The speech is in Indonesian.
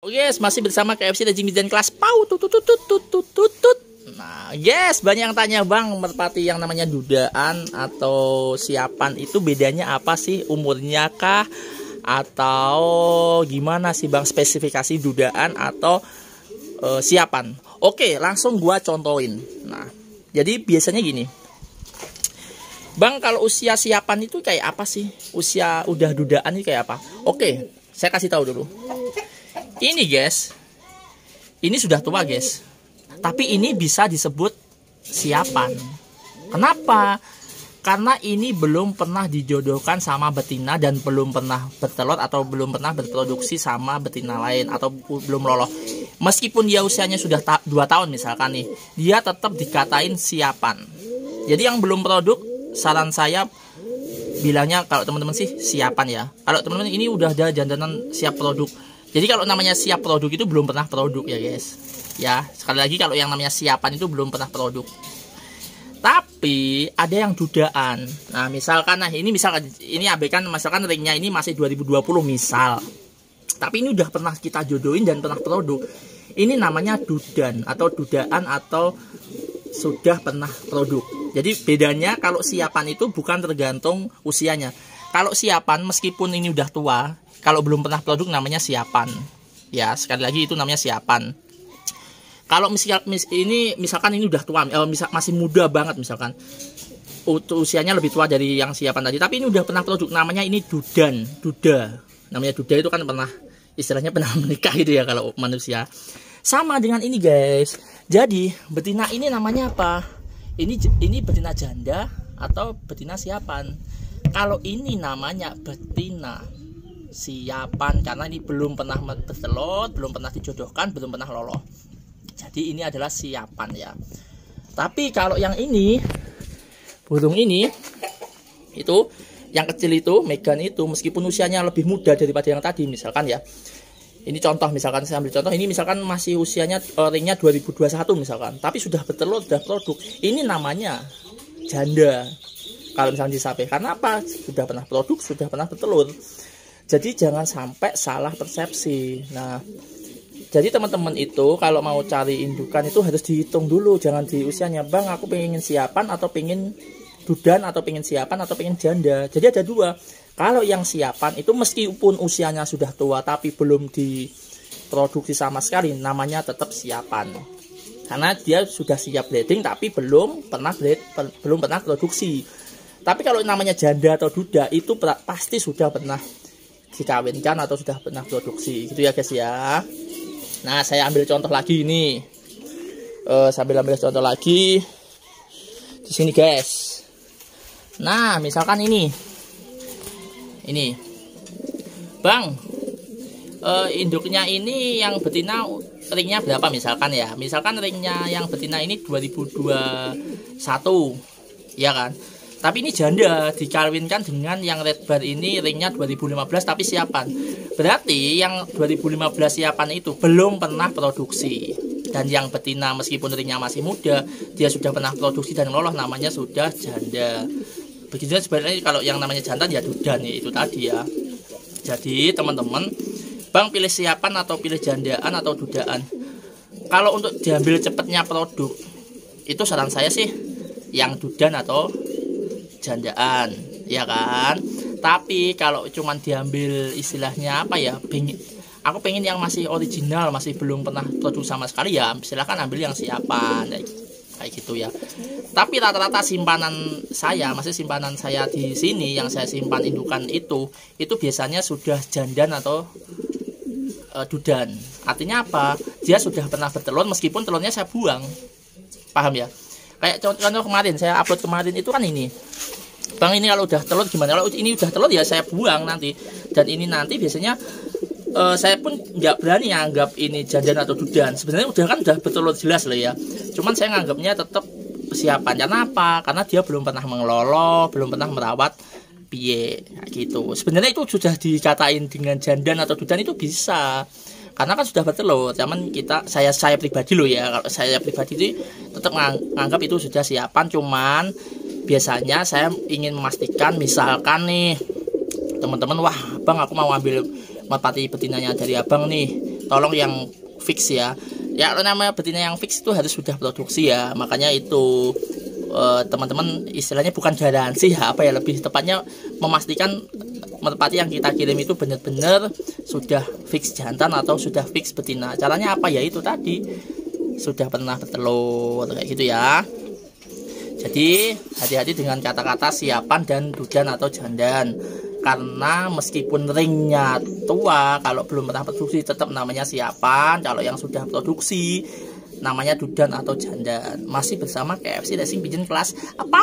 Oke guys, masih bersama KFC dan Jimmy dan kelas PAU tutut. Nah guys, banyak yang tanya bang, merpati yang namanya dudaan atau siapan itu bedanya apa sih? Umurnya kah? Atau gimana sih bang spesifikasi dudaan atau siapan? Oke, langsung gua contohin. Nah, jadi biasanya gini. Bang, kalau usia siapan itu kayak apa sih? Usia udah dudaan itu kayak apa? Oke, saya kasih tahu dulu. Ini guys, ini sudah tua guys. Tapi ini bisa disebut siapan. Kenapa? Karena ini belum pernah dijodohkan sama betina dan belum pernah bertelur atau belum pernah berproduksi sama betina lain atau belum loloh. Meskipun dia usianya sudah 2 tahun misalkan nih, dia tetap dikatain siapan. Jadi yang belum produk, saran saya bilangnya kalau teman-teman sih siapan ya. Kalau teman-teman ini udah ada jantanan siap produk. Jadi kalau namanya siap produk itu belum pernah produk ya guys. Ya, sekali lagi kalau yang namanya siapan itu belum pernah produk. Tapi ada yang dudaan. Nah, misalkan ini abaikan misalkan ringnya ini masih 2020 misal. Tapi ini udah pernah kita jodohin dan pernah produk. Ini namanya dudan atau dudaan atau sudah pernah produk. Jadi bedanya kalau siapan itu bukan tergantung usianya. Kalau siapan meskipun ini udah tua, kalau belum pernah produk namanya siapan. Ya, sekali lagi itu namanya siapan. Kalau misalkan ini udah tua, masih muda banget misalkan. Usianya lebih tua dari yang siapan tadi, tapi ini udah pernah produk, namanya ini duda. Namanya duda itu kan pernah, istilahnya pernah menikah gitu ya kalau manusia. Sama dengan ini guys. Jadi, betina ini namanya apa? Ini betina janda atau betina siapan. Kalau ini namanya betina siapan karena ini belum pernah bertelur, belum pernah dijodohkan, belum pernah loloh. Jadi ini adalah siapan ya. Tapi kalau yang ini, burung ini, itu yang kecil itu, Megan itu, meskipun usianya lebih muda daripada yang tadi, misalkan ya. Ini contoh, misalkan saya ambil contoh, ini misalkan masih usianya ringnya 2021 misalkan, tapi sudah bertelur, sudah produk. Ini namanya janda. Kalau misalnya disape, karena apa? Sudah pernah produk, sudah pernah bertelur. Jadi jangan sampai salah persepsi. Nah, jadi teman-teman itu kalau mau cari indukan itu harus dihitung dulu, jangan di usianya. Bang, aku pengen siapan atau pengen dudan atau pengen siapan atau pengen janda. Jadi ada dua. Kalau yang siapan itu meskipun usianya sudah tua tapi belum diproduksi sama sekali, namanya tetap siapan. Karena dia sudah siap breeding tapi belum pernah produksi. Tapi kalau namanya janda atau duda itu pasti sudah pernah dikawinkan atau sudah pernah produksi. Gitu ya guys ya. Nah, saya ambil contoh lagi ini. Sambil ambil contoh lagi di sini guys. Nah, misalkan ini. Bang, induknya ini yang betina ringnya berapa misalkan ya? Misalkan ringnya yang betina ini 2021. Ya kan? Tapi ini janda dikawinkan dengan yang red bar ini ringnya 2015 tapi siapan. Berarti yang 2015 siapan itu belum pernah produksi. Dan yang betina meskipun ringnya masih muda, dia sudah pernah produksi dan lolos, namanya sudah janda. Begitu sebenarnya kalau yang namanya jantan ya dudan ya, itu tadi ya. Jadi teman-teman, bang pilih siapan atau pilih jandaan atau dudaan. Kalau untuk diambil cepatnya produk, itu saran saya sih yang dudan atau jandaan, ya kan. Tapi kalau cuman diambil istilahnya apa ya, aku pengen yang masih original, masih belum pernah produksi sama sekali, ya silahkan ambil yang siapan kayak gitu ya. Tapi rata-rata simpanan saya di sini yang saya simpan indukan itu biasanya sudah jandan atau dudan. Artinya apa? Dia sudah pernah bertelur meskipun telurnya saya buang. Paham ya? Kayak contoh kemarin saya upload kemarin itu kan ini. Bang, ini kalau udah telur gimana? Kalau ini udah telur ya saya buang nanti. Dan ini nanti biasanya saya pun nggak berani anggap ini jandan atau dudan. Sebenarnya udah bertelur jelas loh ya. Cuman saya nganggapnya tetap siapan. Karena apa? Karena dia belum pernah mengelola, belum pernah merawat piye gitu. Sebenarnya itu sudah dikatain dengan jandan atau dudan itu bisa. Karena kan sudah bertelur. Cuman saya pribadi loh ya. Kalau saya pribadi itu tetap menganggap itu sudah siapan. Cuman biasanya saya ingin memastikan, misalkan nih teman-teman, wah bang aku mau ambil merpati betinanya dari abang nih, tolong yang fix ya. Ya kalau namanya betina yang fix itu harus sudah produksi ya. Makanya itu teman-teman istilahnya bukan garansi ya, apa ya, lebih tepatnya memastikan merpati yang kita kirim itu benar-benar sudah fix jantan atau sudah fix betina. Caranya apa ya, itu tadi sudah pernah bertelur kayak gitu ya. Jadi hati-hati dengan kata-kata siapan dan dudan atau jandan, karena meskipun ringnya tua, kalau belum pernah produksi tetap namanya siapan. Kalau yang sudah produksi namanya dudan atau jandan. Masih bersama KFC Racing Pigeon kelas apa?